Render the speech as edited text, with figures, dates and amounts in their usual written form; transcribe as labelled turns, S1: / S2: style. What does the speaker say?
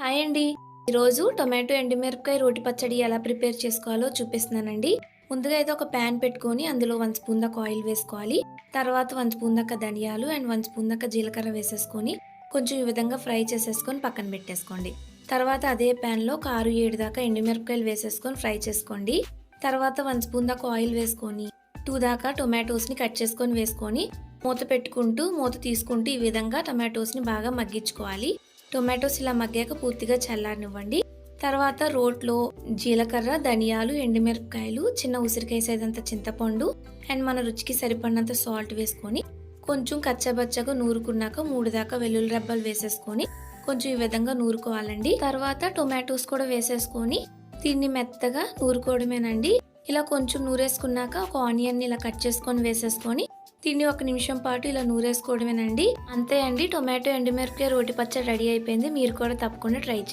S1: Hi అండి. ఈరోజు tomato ఎండుమిరపకాయ రోటి పచ్చడి ఎలా ప్రిపేర్ చేసుకోవాలో చూపిస్తున్నానండి. ముందుగా అయితే ఒక ప్యాన్ పెట్టుకొని అందులో 1 స్పూన్ దాకా ఆయిల్ వేసుకోవాలి. తర్వాత 1 స్పూన్ దాకా ధనియాలు అండ్ 1 స్పూన్ దాకా జీలకర్ర వేసేసుకొని కొంచెం ఈ విధంగా ఫ్రై చేసేసుకొని పక్కన పెట్టేసుకోండి. తర్వాత అదే ప్యాన్లో ఒక 6, 7 దాకా ఎండుమిరపకాయలు వేసేసుకొని ఫ్రై చేసుకోండి. తర్వాత 1 స్పూన్ దాకా ఆయిల్ వేసుకొని 2 దాకా టొమాటోస్ని కట్ చేసుకొని వేసుకొని మూత పెట్టుకుంటూ మూత తీసుకుంటూ ఈ విధంగా టొమాటోస్ని బాగా మగ్గించుకోవాలి. టొమాటోస్ ఇలా మగ్గాక పూర్తిగా చల్లారనివ్వండి. తర్వాత రోట్లో జీలకర్ర, ధనియాలు, ఎండుమిరపకాయలు, చిన్న ఉసిరికాయ సైజంత చింతపండు అండ్ మన రుచికి సరిపడినంత సాల్ట్ వేసుకొని కొంచెం కచ్చబచ్చగా నూరుకున్నాక 3 దాకా వెల్లుల్లి రెబ్బలు వేసేసుకొని కొంచెం ఈ విధంగా నూరుకోవాలండి. తర్వాత టొమాటోస్ కూడా వేసేసుకొని దీన్ని మెత్తగా నూరుకోవడమేనండి. ఇలా కొంచెం నూరేసుకున్నాక ఒక ఆనియన్ని ఇలా కట్ చేసుకొని వేసేసుకొని దీన్ని 1 నిమిషం పాటు ఇలా నూరేసుకోవడమేనండి. అంతే అండి, టొమాటో ఎండుమిరపకాయ రోటి పచ్చడి రెడీ అయిపోయింది. మీరు కూడా తప్పకుండా ట్రై చేయండి.